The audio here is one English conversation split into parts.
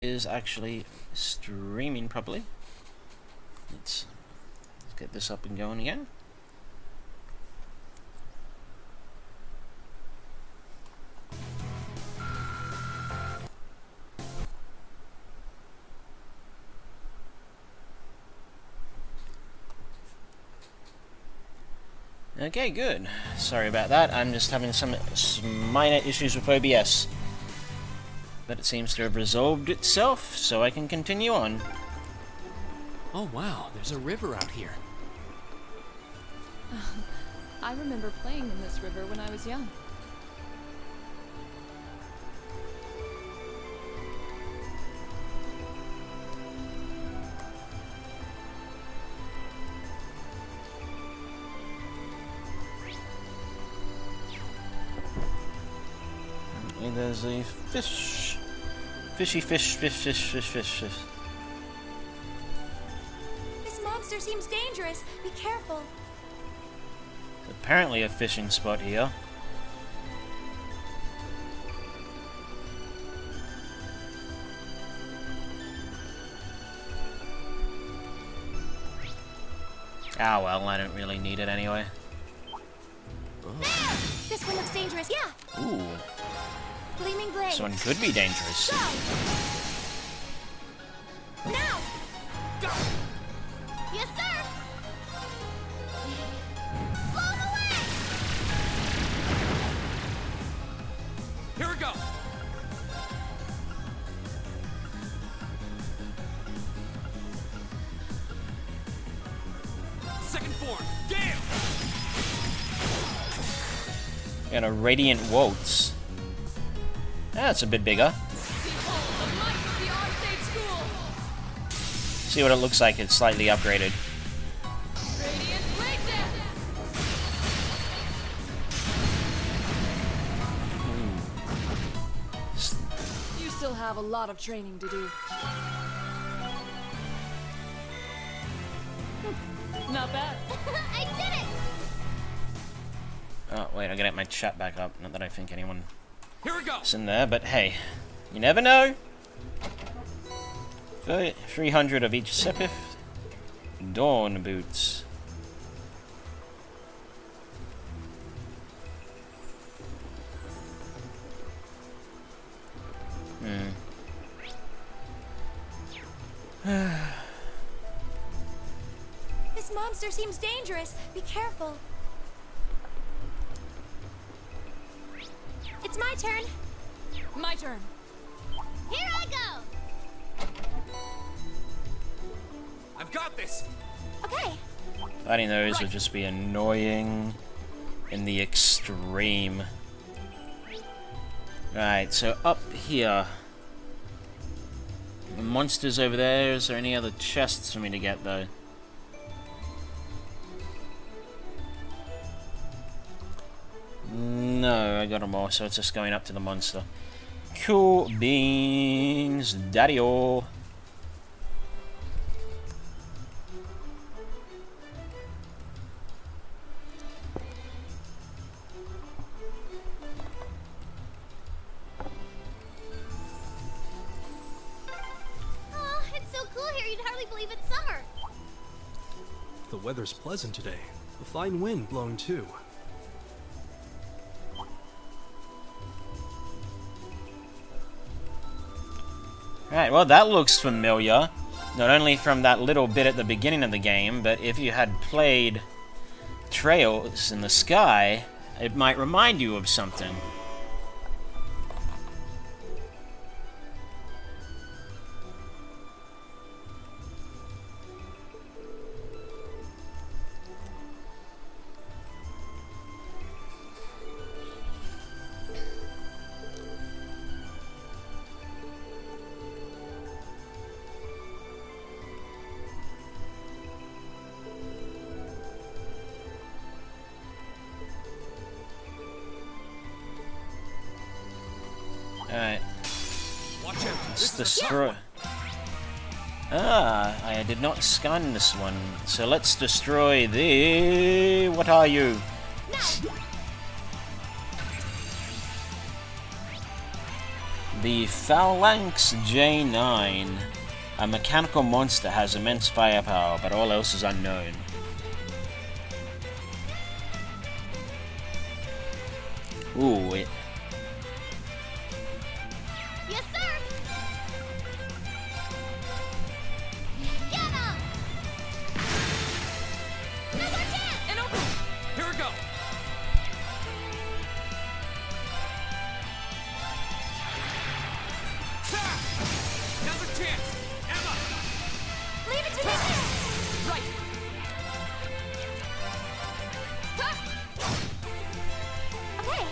is actually streaming properly. Let's get this up and going again. Okay, good. Sorry about that. I'm just having some minor issues with OBS. But it seems to have resolved itself, so I can continue on. Oh wow, there's a river out here. I remember playing in this river when I was young. And there's a fish. Fishy fish, fish, fish, fish, fish, fish. This monster seems dangerous. Be careful. Apparently a fishing spot here. Ah well, I don't really need it anyway. There! This one looks dangerous. Yeah. Ooh, Gleaming blade. this one could be dangerous. Go! Now! Go! Yes, sir! Blow him away! Here we go! Second form, gale! And a radiant waltz. That's a bit bigger. See what it looks like. It's slightly upgraded. You still have a lot of training to do. Not bad. I did it! Oh wait, I gotta get my chat back up. Not that I think anyone Here we go! is in there, but hey, you never know. 300 of each Sepith. Dawn boots. This monster seems dangerous. Be careful. It's my turn. My turn. Here I go. I've got this! Okay. Fighting those would just be annoying in the extreme. Right, so up here. The monsters over there. Is there any other chests for me to get though? No, I got them all, so it's just going up to the monster. Cool beans, daddy-o. Oh, it's so cool here. You'd hardly believe it's summer. The weather's pleasant today. A fine wind blowing too. Right, well that looks familiar. Not only from that little bit at the beginning of the game, but if you had played Trails in the Sky, it might remind you of something. Alright, Watch out! let's This is destroy... Ah, I did not scan this one. So let's destroy the... What are you? The Phalanx J9. A mechanical monster has immense firepower, but all else is unknown. Ooh, it... Yes, sir. Get him. Now's our chance. And open! Here we go! Ha! Now's our chance! Emma! Leave it to me. Right! Huh? Okay.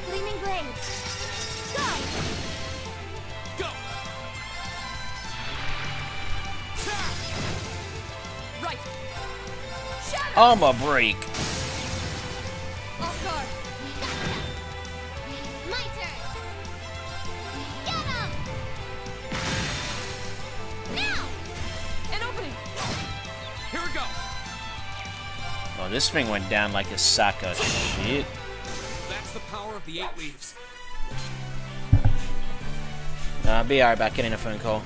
Gleaming blades. Go. Go! Ha! Right! Shatter. Armor break! Off guard. Gotcha. My turn. Get him. Now. An opening! Here we go! Oh, this thing went down like a sack of shit. That's the power of the 8 leaves. Be right back, getting a phone call.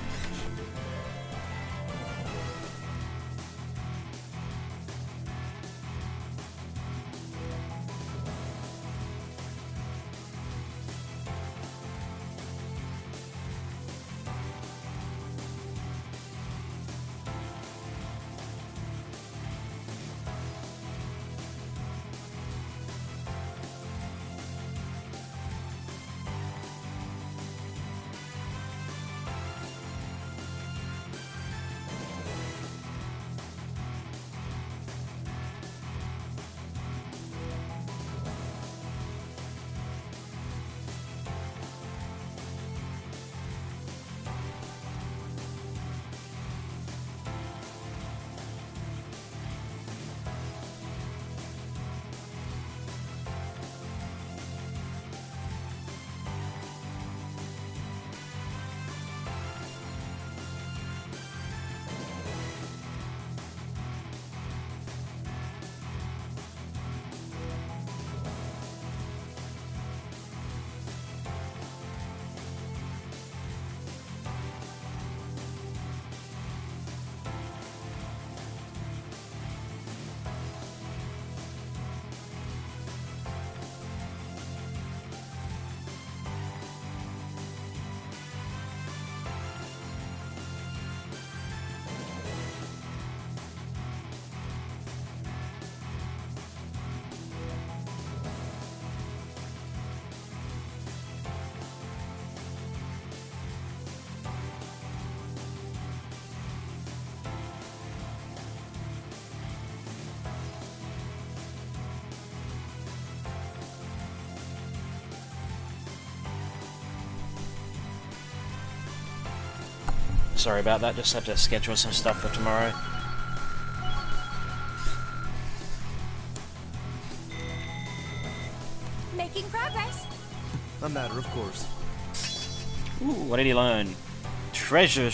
Sorry about that, just had to schedule some stuff for tomorrow. Making progress. A matter of course. Ooh, what did he learn? Treasure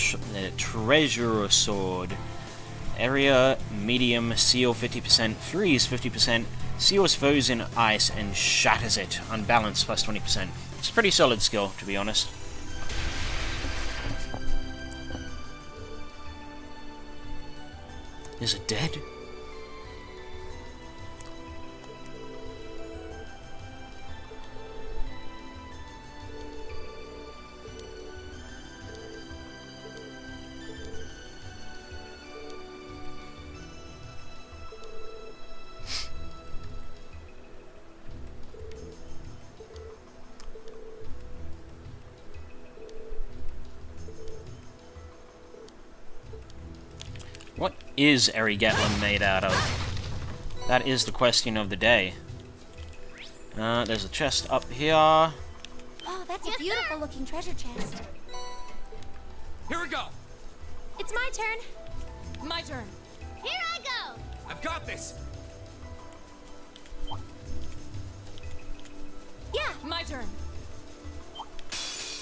sword. Area medium, seal 50%, freeze 50%, seals foes in ice and shatters it. Unbalanced plus 20%. It's a pretty solid skill, to be honest. Is it dead? What is Eri Gatlin made out of? That is the question of the day. There's a chest up here. Oh, that's a beautiful looking treasure chest. Here we go! It's my turn. My turn. Here I go. I've got this! Yeah. My turn.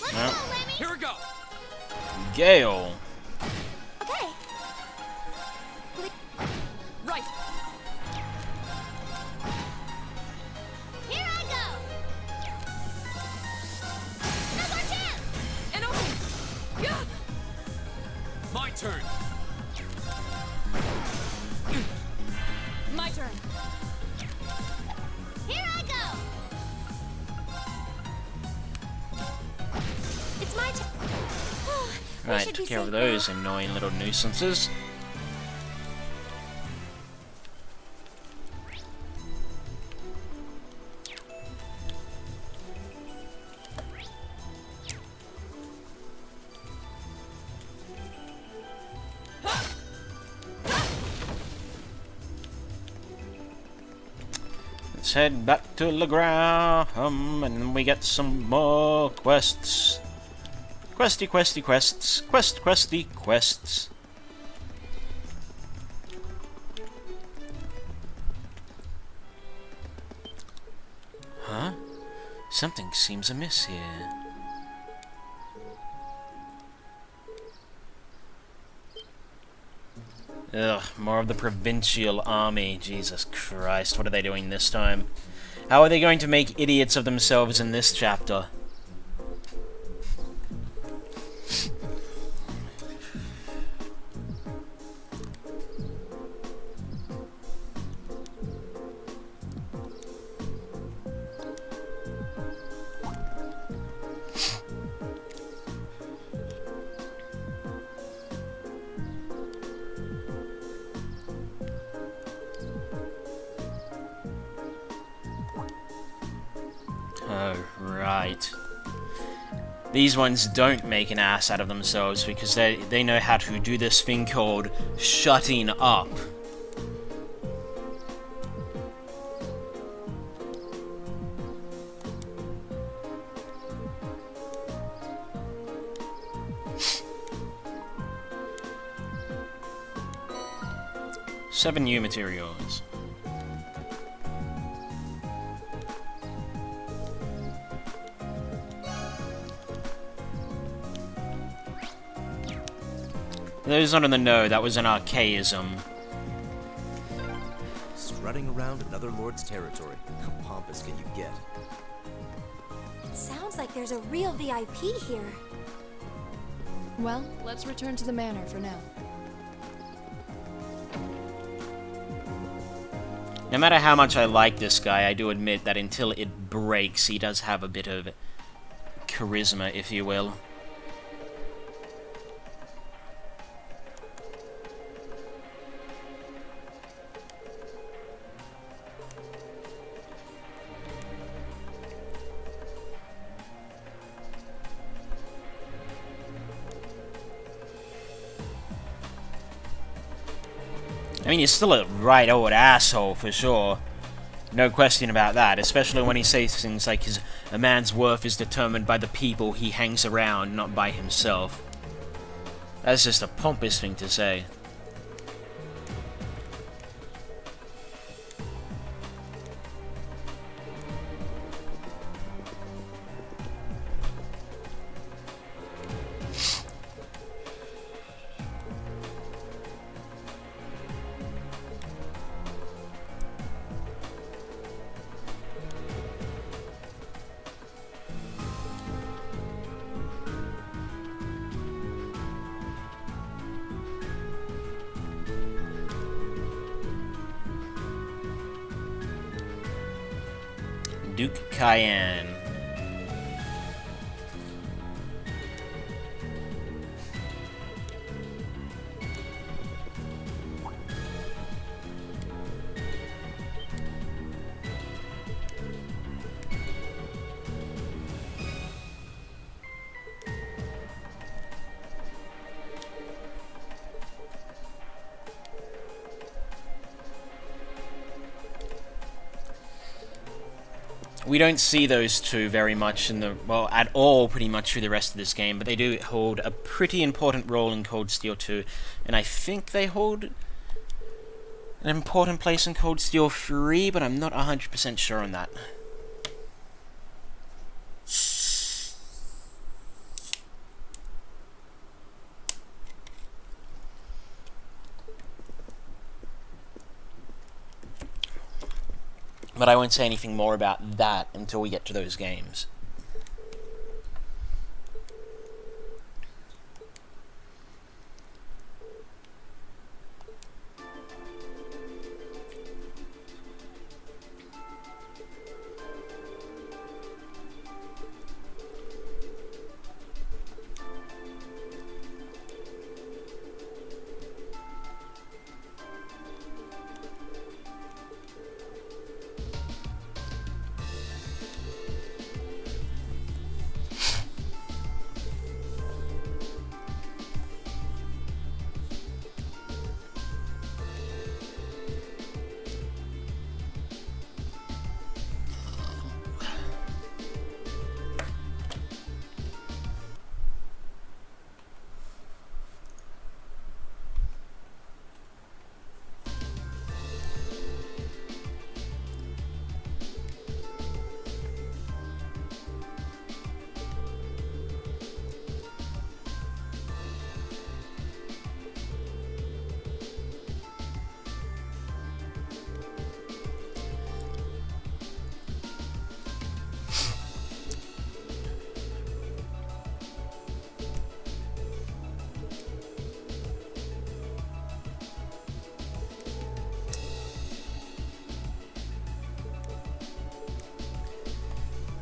Let's No. go, Lemmy. Here we go! Gale. Okay. Right. Here I go. turn. My turn. Here I go! It's my turn. Right, took care of those annoying little nuisances. Let's head back to Legrand, and then we get some more quests. Questy quests. Questy quests. Huh? Something seems amiss here. Ugh, more of the provincial army. Jesus Christ, what are they doing this time? How are they going to make idiots of themselves in this chapter? Oh, right. These ones don't make an ass out of themselves because they know how to do this thing called shutting up. Seven new materials. Those not in the know, that was an archaism. Strutting around another lord's territory. How pompous can you get? Sounds like there's a real VIP here. Well, let's return to the manor for now. No matter how much I like this guy, I do admit that until it breaks, he does have a bit of charisma, if you will. I mean, he's still a right old asshole, for sure. No question about that, especially when he says things like a man's worth is determined by the people he hangs around, not by himself. That's just a pompous thing to say. Duke Cayenne. We don't see those two very much in the, well, at all pretty much through the rest of this game, but they do hold a pretty important role in Cold Steel 2, and I think they hold an important place in Cold Steel 3, but I'm not 100% sure on that. But I won't say anything more about that until we get to those games.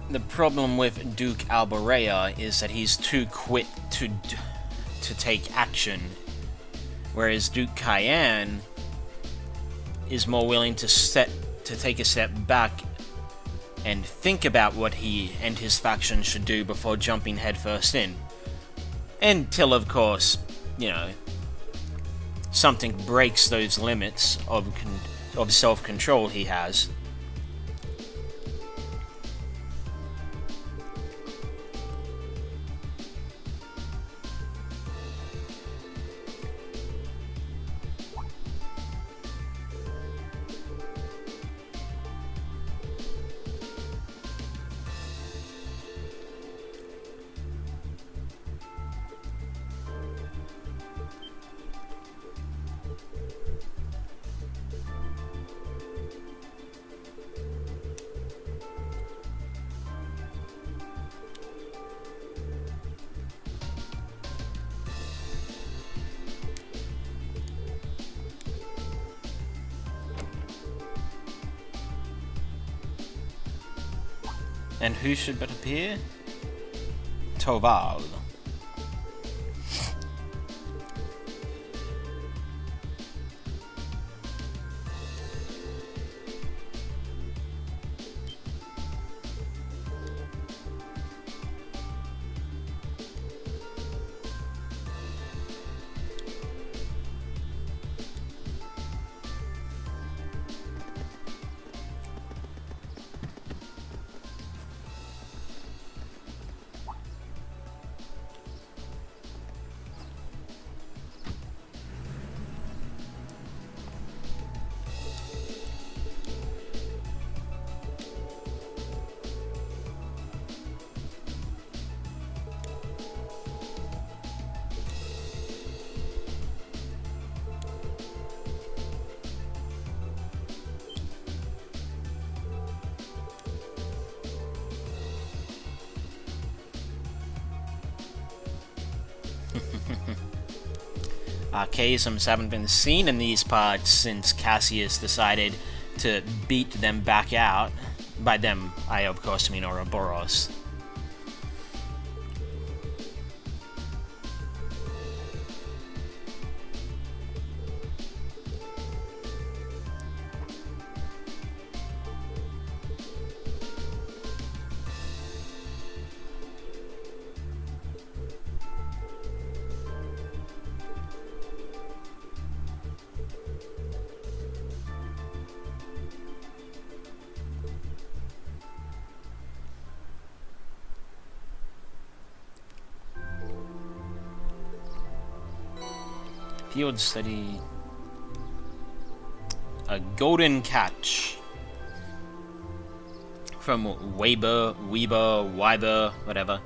the problem with Duke Alborea is that he's too quick to take action, whereas Duke Cayenne is more willing to take a step back and think about what he and his faction should do before jumping headfirst in. Until, of course, you know, something breaks those limits of self-control he has. And who should but appear? Toval. Archaisms haven't been seen in these parts since Cassius decided to beat them back out. By them, I of course mean Ouroboros. Field study. A golden catch. From Weber, whatever.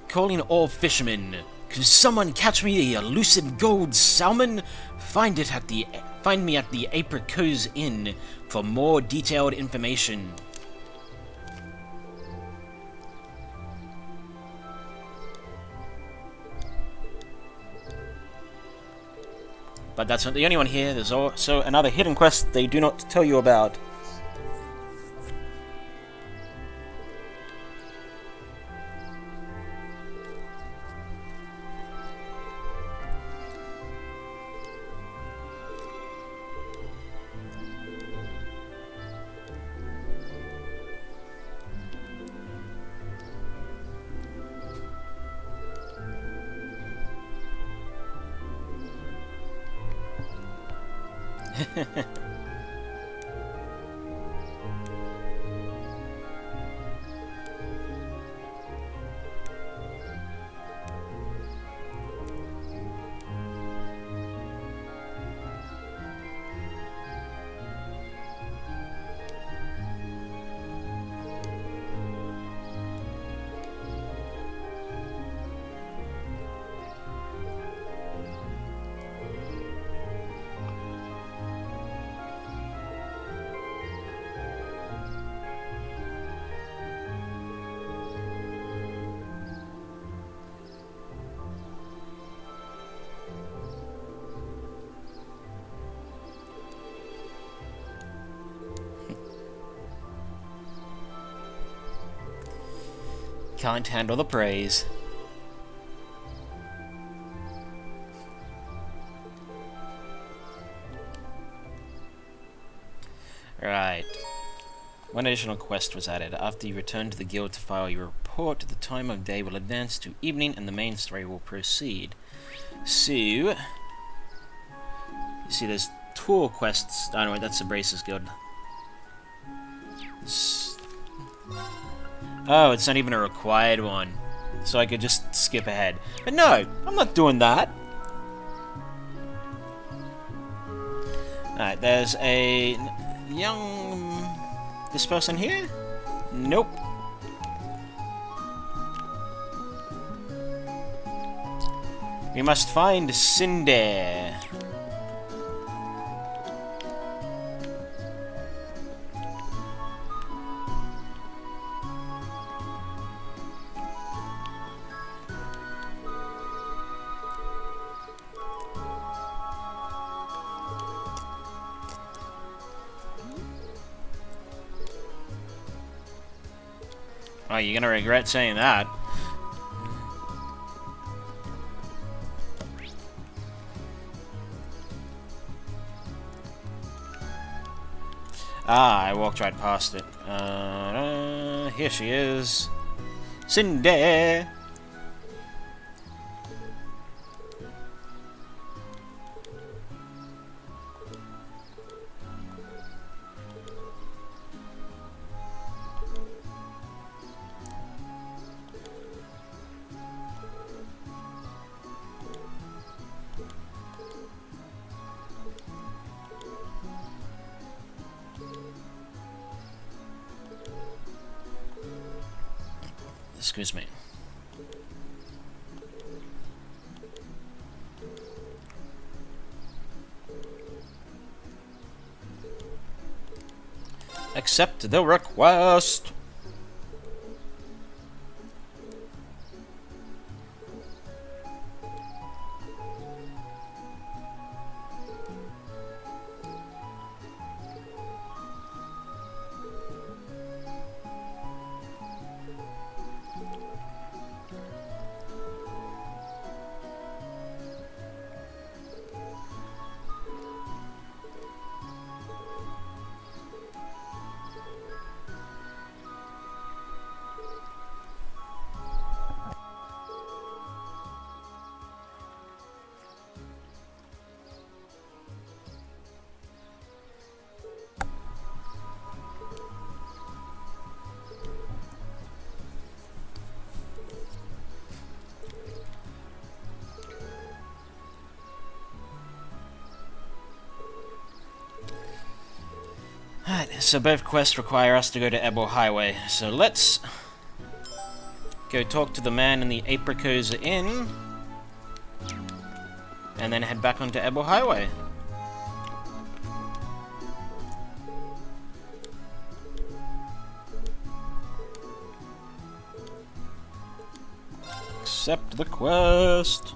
Calling all fishermen. Could someone catch me the elusive gold salmon? Find me at the Apricot Inn for more detailed information. But that's not the only one here. There's also another hidden quest they do not tell you about. can't handle the praise. Right. One additional quest was added. After you return to the guild to file your report, the time of day will advance to evening and the main story will proceed. So, you see there's tool quests. Oh no, wait, that's the Braces Guild. Oh, it's not even a required one. So I could just skip ahead. But no, I'm not doing that. Alright, there's a young... This person here? Nope. We must find Cindy. Oh, you're gonna regret saying that. Ah, I walked right past it. Here she is. Cindy! Excuse me. Accept the request. Alright, so both quests require us to go to Ebor Highway, so let's go talk to the man in the Apricosa Inn, and then head back onto Ebor Highway. Accept the quest.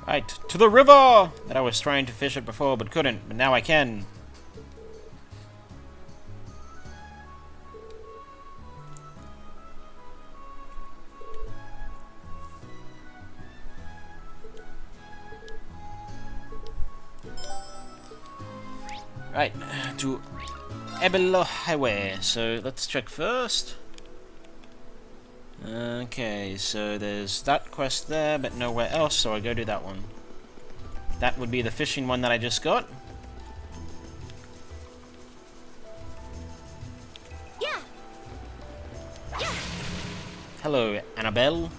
Right, to the river that I was trying to fish at before but couldn't, but now I can. Right, to Ebelo Highway. So let's check first. Okay, so there's that quest there, but nowhere else, so I go do that one. That would be the fishing one that I just got. Yeah. Yeah. Hello, Annabelle.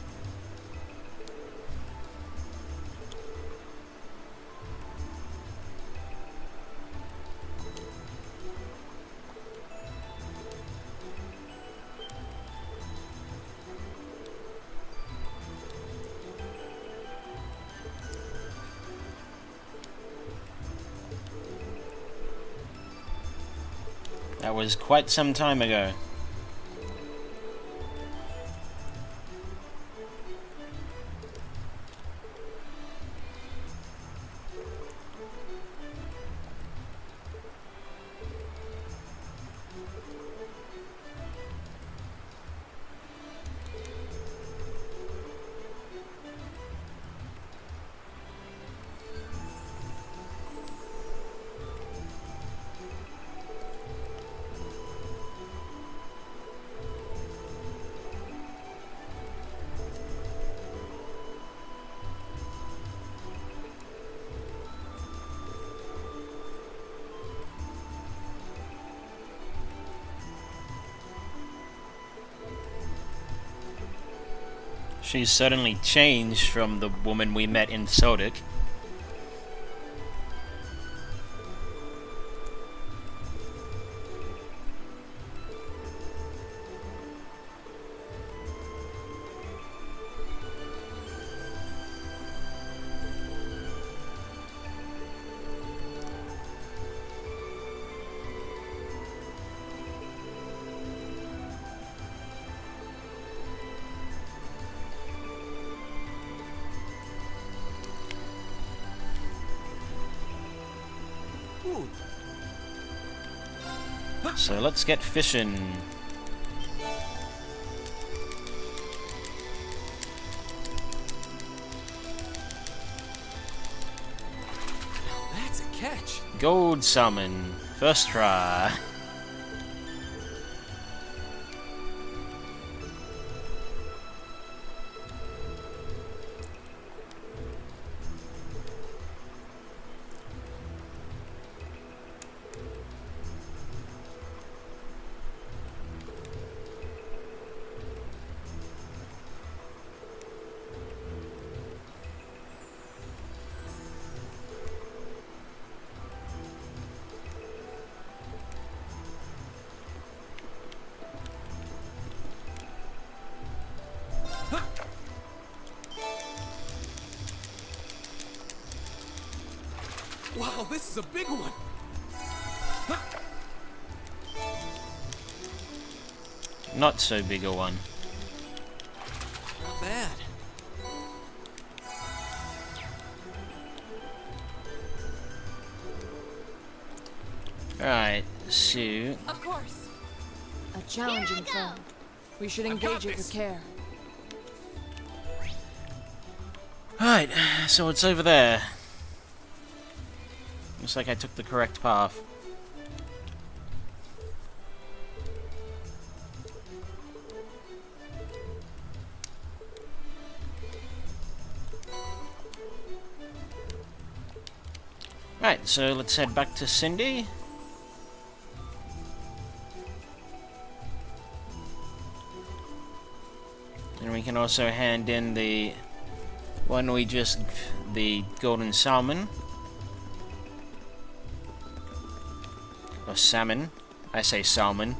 That was quite some time ago. She's certainly changed from the woman we met in Sodic. Ooh, So let's get fishing. that's a catch. Gold salmon. First try. Wow, this is a big one. Not so big a one. Not bad. Alright, so... Of course. A challenging go. foe. We should I've got engage it this. with care. Alright, so it's over there. Looks like I took the correct path. Right, so let's head back to Cindy. And we can also hand in the one we just... the golden salmon. Or salmon. I say salmon.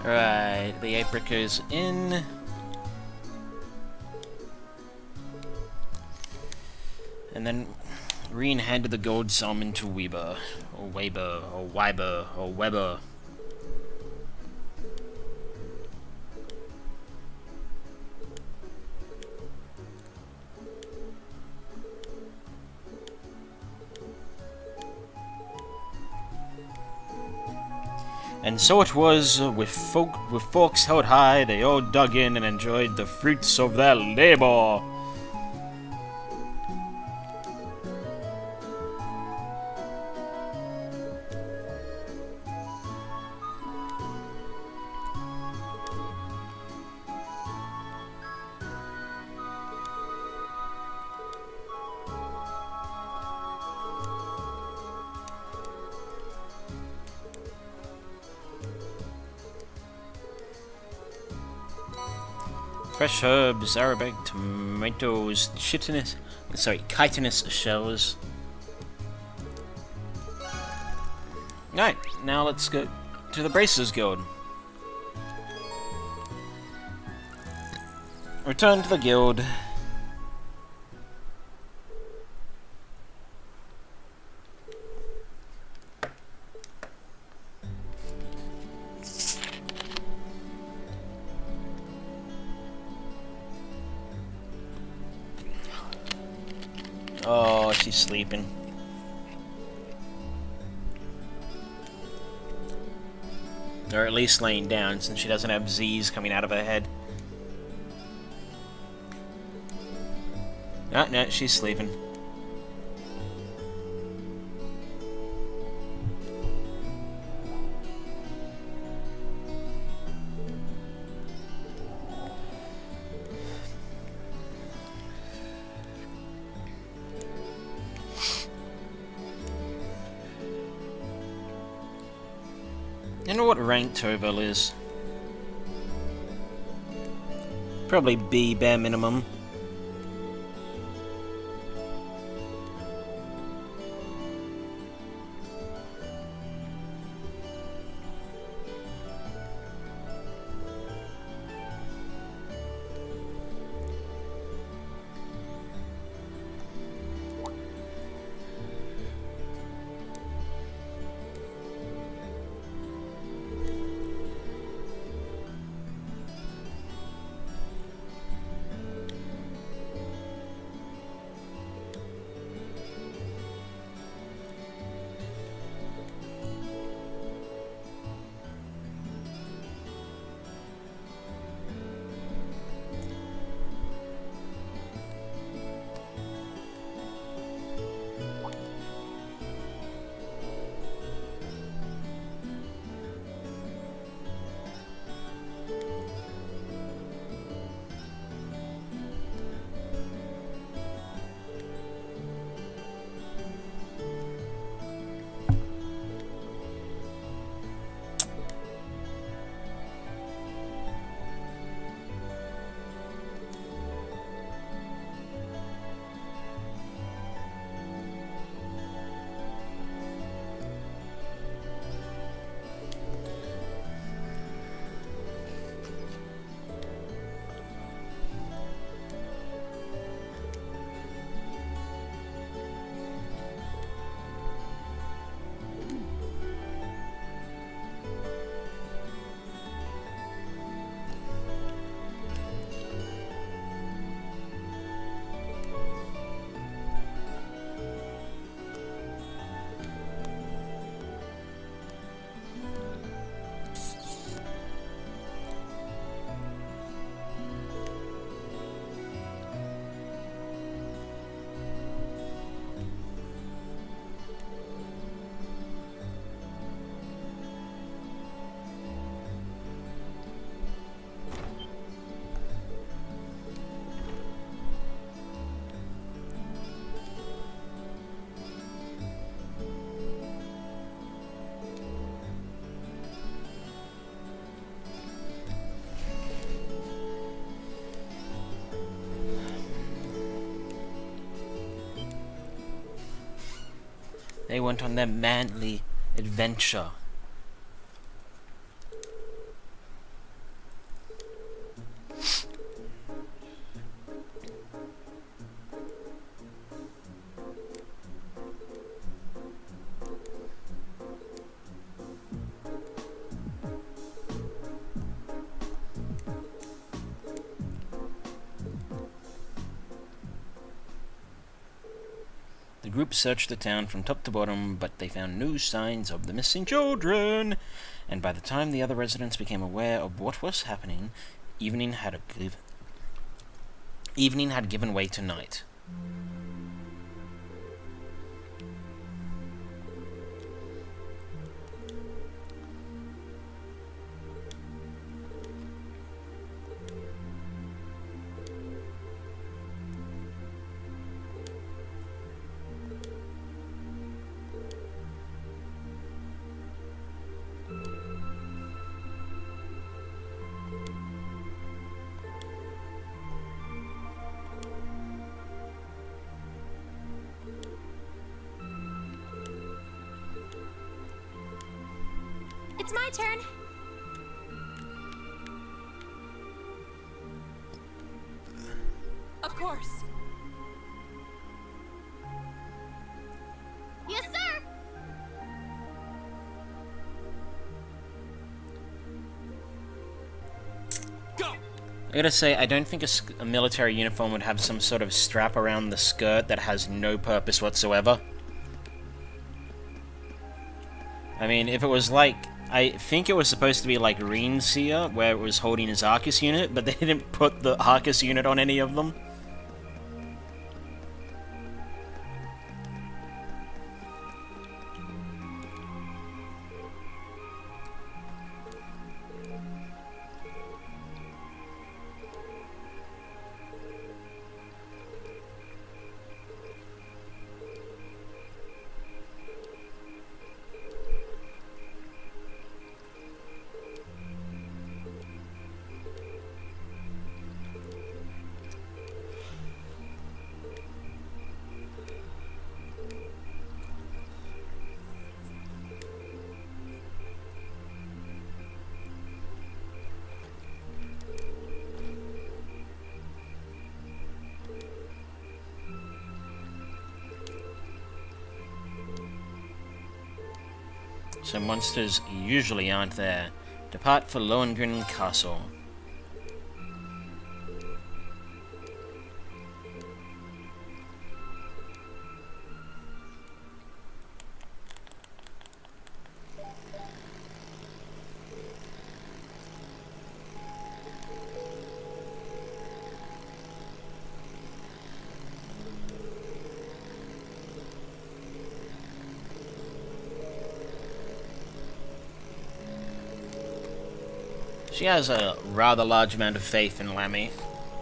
Alright, the apricot's in. And then Reen handed the gold salmon to Weber. Or Weber, or Weiber, or Weber. And so it was, with forks held high, they all dug in and enjoyed the fruits of their labor. Fresh herbs, Arabic, tomatoes, chitinous shells. Alright, now let's go to the Bracers Guild. Return to the guild. Oh, she's sleeping. Or at least laying down, since she doesn't have Z's coming out of her head. No, she's sleeping. I know what rank Tovel is. Probably B, bare minimum. They went on their manly adventure. The group searched the town from top to bottom, but they found no signs of the missing children. And by the time the other residents became aware of what was happening, evening had given way to night. It's my turn. Of course. Yes, sir. Go! I gotta say, I don't think a military uniform would have some sort of strap around the skirt that has no purpose whatsoever. I mean, if it was like... I think it was supposed to be like Reinseer, where it was holding his Arcus unit, but they didn't put the Arcus unit on any of them. So monsters usually aren't there. Depart for Lohengrin Castle. She has a rather large amount of faith in Lammy.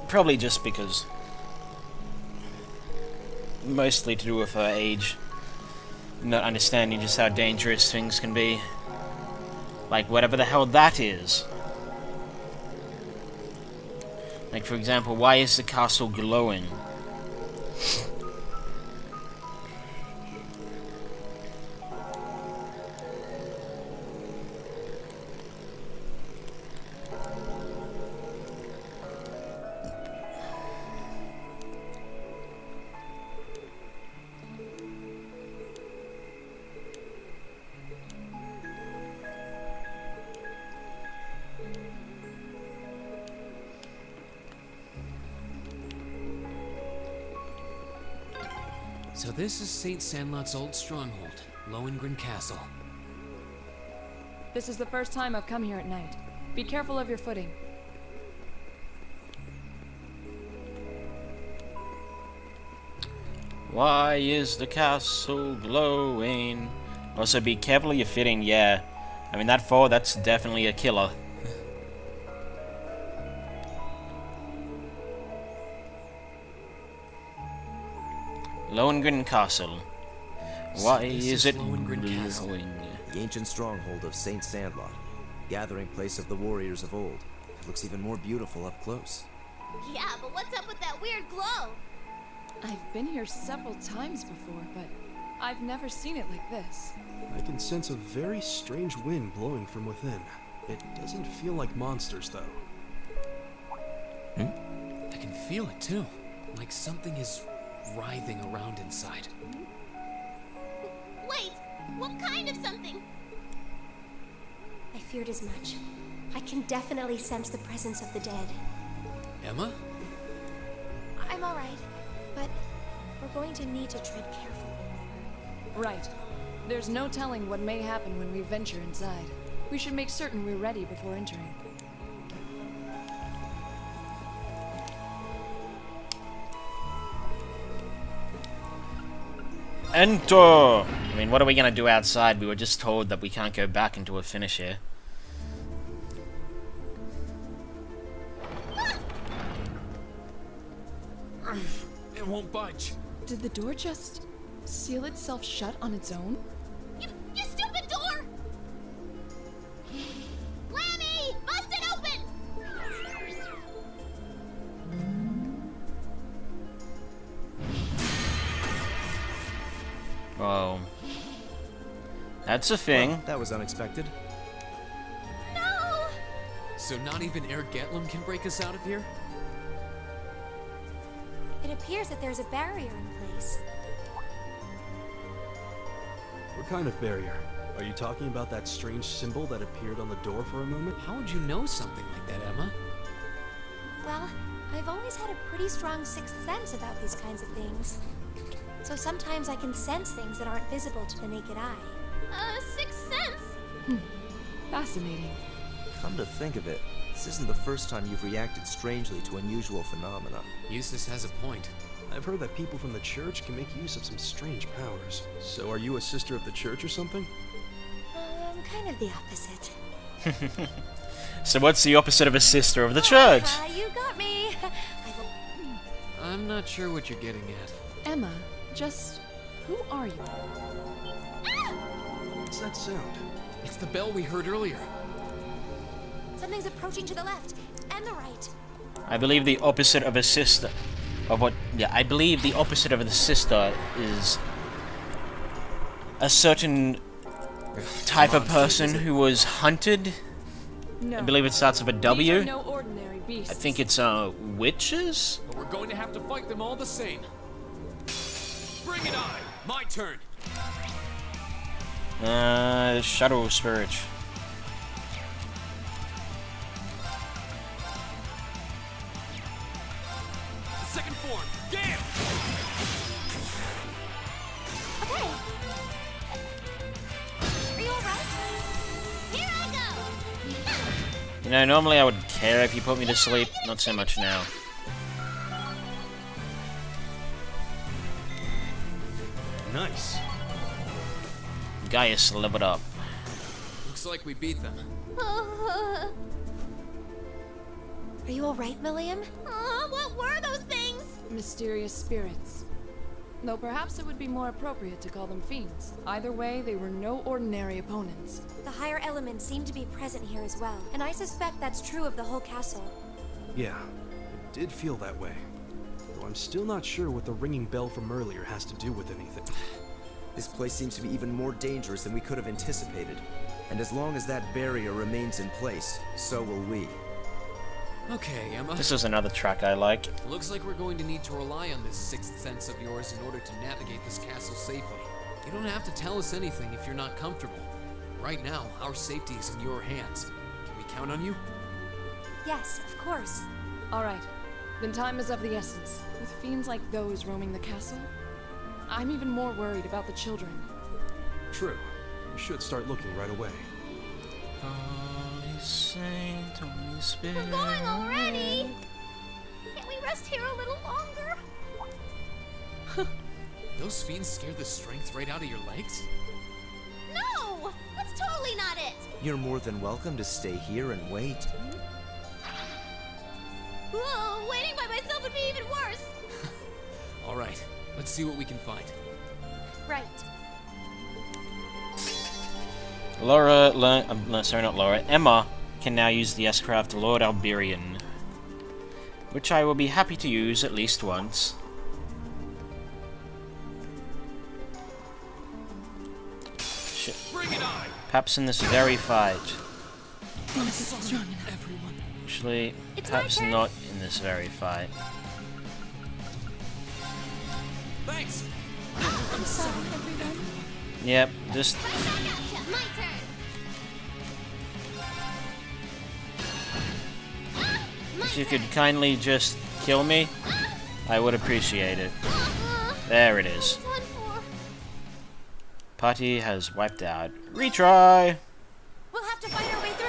Probably just because... mostly to do with her age. Not understanding just how dangerous things can be. Like, whatever the hell that is. Like, for example, why is the castle glowing? So this is Saint Sandlot's old stronghold, Lohengrin Castle. This is the first time I've come here at night. Be careful of your footing. Why is the castle glowing? Also, be careful of your fitting, yeah. I mean, that fall, that's definitely a killer. Lohengrin Castle. Why this is is it Lohengrin Castle. glowing? The ancient stronghold of Saint Sandlot, gathering place of the warriors of old. It looks even more beautiful up close. Yeah, but what's up with that weird glow? I've been here several times before, but I've never seen it like this. I can sense a very strange wind blowing from within. It doesn't feel like monsters, though. I can feel it too. Like something is writhing around inside. Wait, what kind of something? I feared as much. I can definitely sense the presence of the dead. Emma? I'm alright, but we're going to need to tread carefully. Right. There's no telling what may happen when we venture inside. We should make certain we're ready before entering. Enter! I mean, what are we gonna do outside? We were just told that we can't go back until we finish here. It won't budge. Did the door just seal itself shut on its own? You stupid door! Lammy! Bust it open! Whoa. That's a thing. Well, that was unexpected. No! So not even Air Getlum can break us out of here? It appears that there's a barrier in place. What kind of barrier? Are you talking about that strange symbol that appeared on the door for a moment? How would you know something like that, Emma? Well, I've always had a pretty strong sixth sense about these kinds of things. So sometimes I can sense things that aren't visible to the naked eye. Sixth sense? Fascinating. Come to think of it, this isn't the first time you've reacted strangely to unusual phenomena. Eustace has a point. I've heard that people from the church can make use of some strange powers. So are you a sister of the church or something? Kind of the opposite. So what's the opposite of a sister of the church? You got me. I'm not sure what you're getting at. Emma, just who are you? What's that sound? It's the bell we heard earlier. Something's approaching to the left and the right. I believe the opposite of a sister. I believe the opposite of a sister is a certain type of person who was hunted. No. I believe it starts with a These W. are no ordinary beasts. I think it's witches? But we're going to have to fight them all the same. Bring it on! My turn! Shadow Spirit. Second form! Damn! Okay. Are you alright? Here I go! You know, normally I would care if you put me to sleep. Not so much now. Nice. Gaius leveled up. Looks like we beat them. Are you alright, Milliam? What were those things? Mysterious spirits. Though perhaps it would be more appropriate to call them fiends. Either way, they were no ordinary opponents. The higher elements seem to be present here as well, and I suspect that's true of the whole castle. Yeah, it did feel that way. Though I'm still not sure what the ringing bell from earlier has to do with anything. This place seems to be even more dangerous than we could have anticipated. And as long as that barrier remains in place, so will we. Okay, Emma. This is another track I like. Looks like we're going to need to rely on this sixth sense of yours in order to navigate this castle safely. You don't have to tell us anything if you're not comfortable. Right now, our safety is in your hands. Can we count on you? Yes, of course. Alright, then time is of the essence. With fiends like those roaming the castle, I'm even more worried about the children. True. We should start looking right away. Holy Saint, Holy Spirit. We're going already! Can't we rest here a little longer? Those fiends scare the strength right out of your legs? No! That's totally not it! You're more than welcome to stay here and wait. Whoa, waiting by myself would be even worse! Alright, let's see what we can find. Right. Emma can now use the S-Craft Lord Alberian, which I will be happy to use at least once. Shit. Bring it on! Perhaps in this very fight. Everyone. Actually, It's my perhaps turn. not in this very fight. Thanks! I'm sorry, everyone. Yep, just Right back at ya. My turn. My if you turn. could kindly just kill me, I would appreciate it. There it is. Done for. Party has wiped out. Retry! We'll have to find our way through.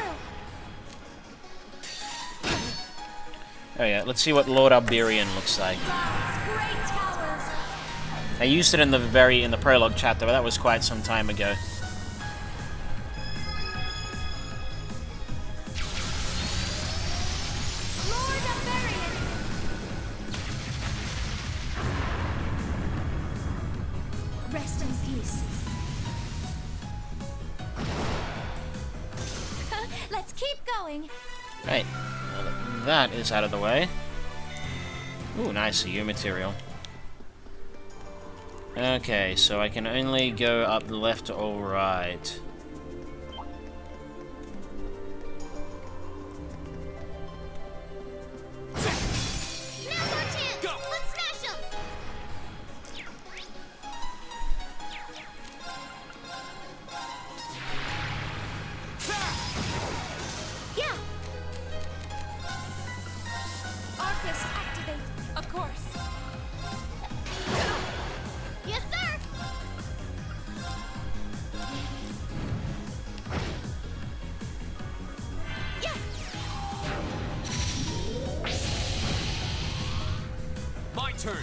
Oh yeah, let's see what Lord Alberian looks like. Great towers. I used it in the prologue chapter, but that was quite some time ago. Lord Aberian. Rest in peace. Let's keep going. Right, now that that is out of the way. Ooh, nice EU material. Okay, so I can only go up left or right. Now's our chance. Go. Let's smash 'em. Yeah. Arcus, activate. Of course. Yes, sir. Yeah. My turn!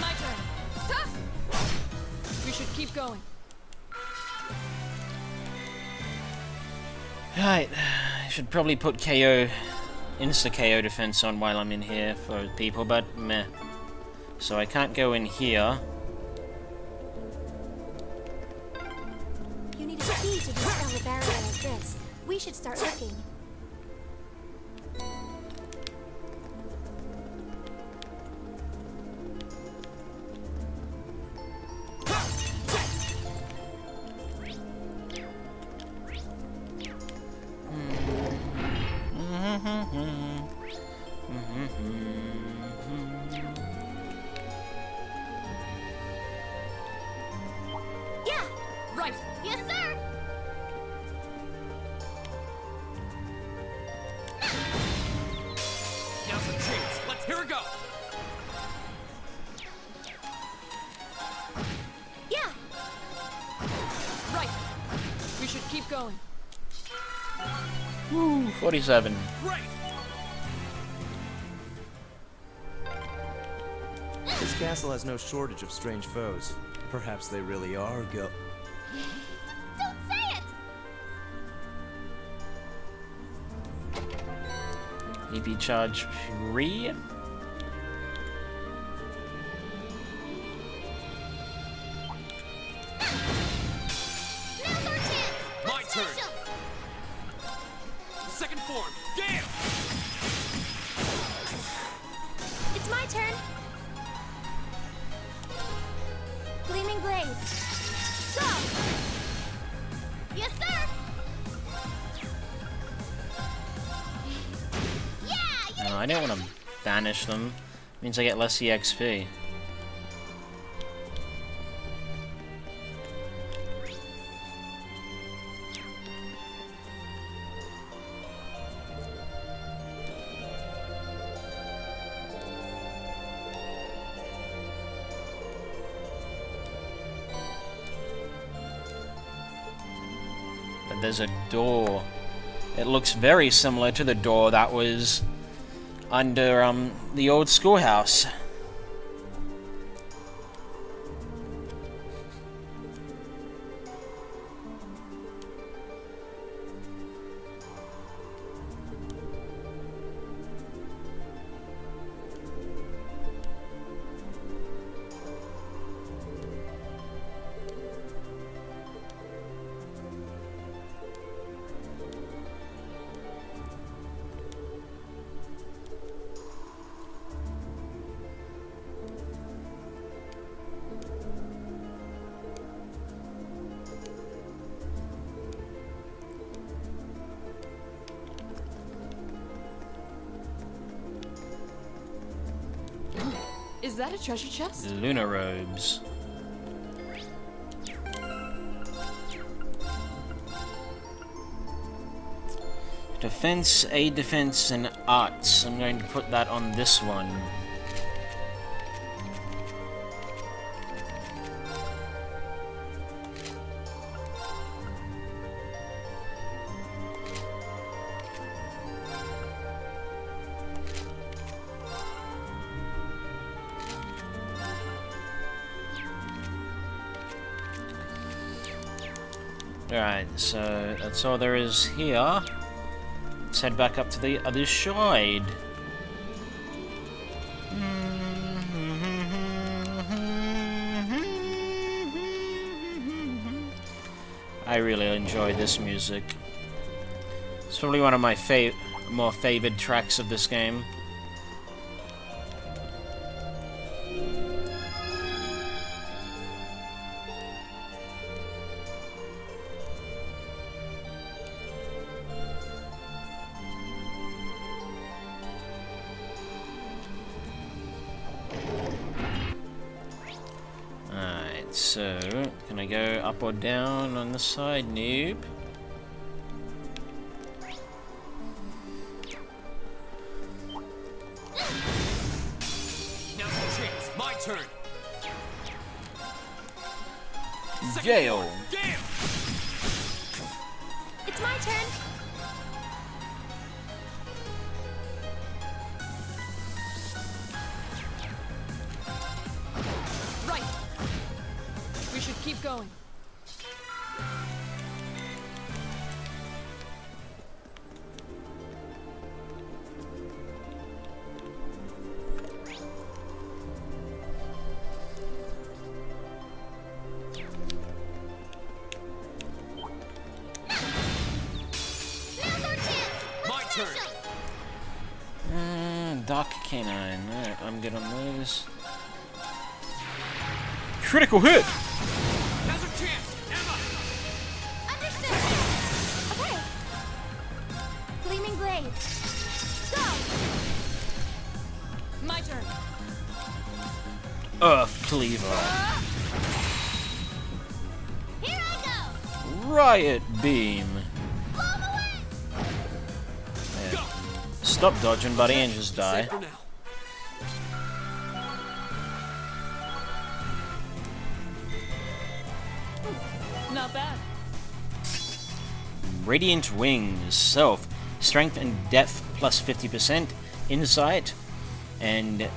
My turn. Stop! We should keep going. Right, I should probably put KO, insta-KO defense on while I'm in here for people, but meh. So I can't go in here. You need a key to dispel a barrier like this. We should start looking. Yeah. Right. Yes, sir. Now's the chance! Let's hear it go! Yeah. Right. We should keep going. Woo, 47. Great! This castle has no shortage of strange foes. Perhaps they really are Don't say it. EV charge 3. Now's our chance. My Let's turn. smash 'em. Second form! Gale! It's my turn. Gleaming blades. Go. Yes, sir. Yeah, you No, I don't want to banish them. Means I get less EXP. But there's a door. It looks very similar to the door that was under the old schoolhouse. Is that a treasure chest? Lunar robes. Defense, aid defense, and arts. I'm going to put that on this one. Alright, so that's all there is here. Let's head back up to the other side. I really enjoy this music. It's probably one of my more favored tracks of this game. So, can I go up or down on the side, noob? Now's the chance. My turn. Jail. Gale. It's my turn. Right. We should keep going. Now's our chance. My Let's turn. smash 'em. Dark Canine. Alright, I'm good on those. Critical hit! Now's our chance. Emma. Understood. Okay. Gleaming blades. Go. My turn. Earth Cleaver. Here I go. Riot Beam. Blow 'em away. Go. Stop dodging, buddy, and just die. Safe for now. Not bad. Radiant Wings. Self. Strength and depth plus 50%. Insight. And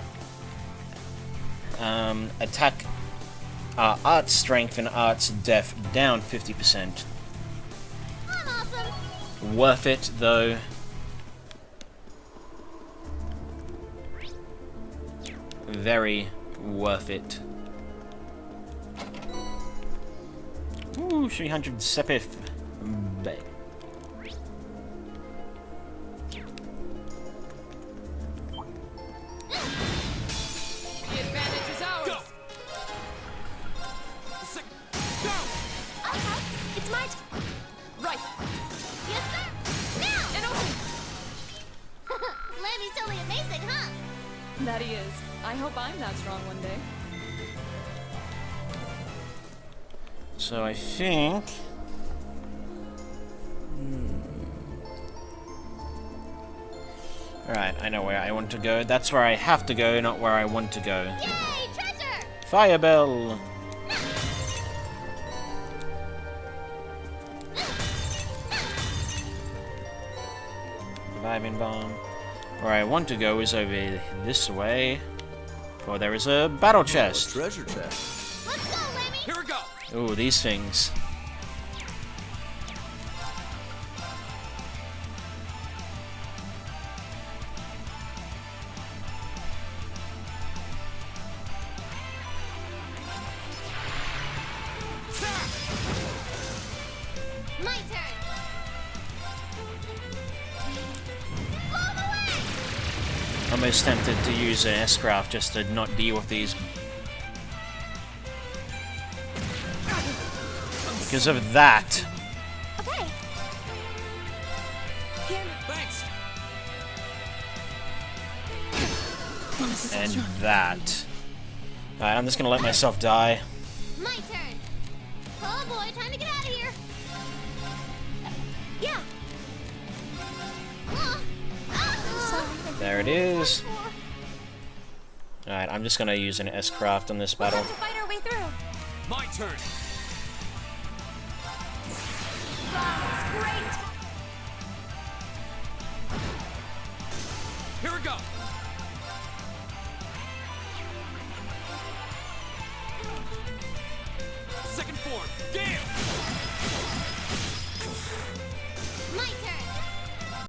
attack. Arts strength and arts depth down 50%. I'm awesome. Worth it, though. Very worth it. Ooh, 300 Sepith. The advantage is ours. Go. Go. Okay. It's my turn. Right. Yes, sir. Now. And open. Lammy's totally amazing, huh? That he is. I hope I'm that strong one day. So I think... Alright, I know where I want to go. That's where I have to go, not where I want to go. Yay, treasure! Fire Bell! Reviving Bomb. Where I want to go is over this way. For there is a battle chest. Treasure chest. Let's go, Lemmy! Here we go. Ooh, these things. My turn! Blow 'em away! Almost tempted to use an S-Craft just to not deal with these. Because of that. Okay. Here. Thanks. And that. Alright, I'm just gonna let myself die. My turn. Oh boy, time to get out of here. Yeah. There it is. Alright, I'm just gonna use an S-Craft on this battle. We'll have to fight our way through. My turn. Great. Here we go. Second form. Gale.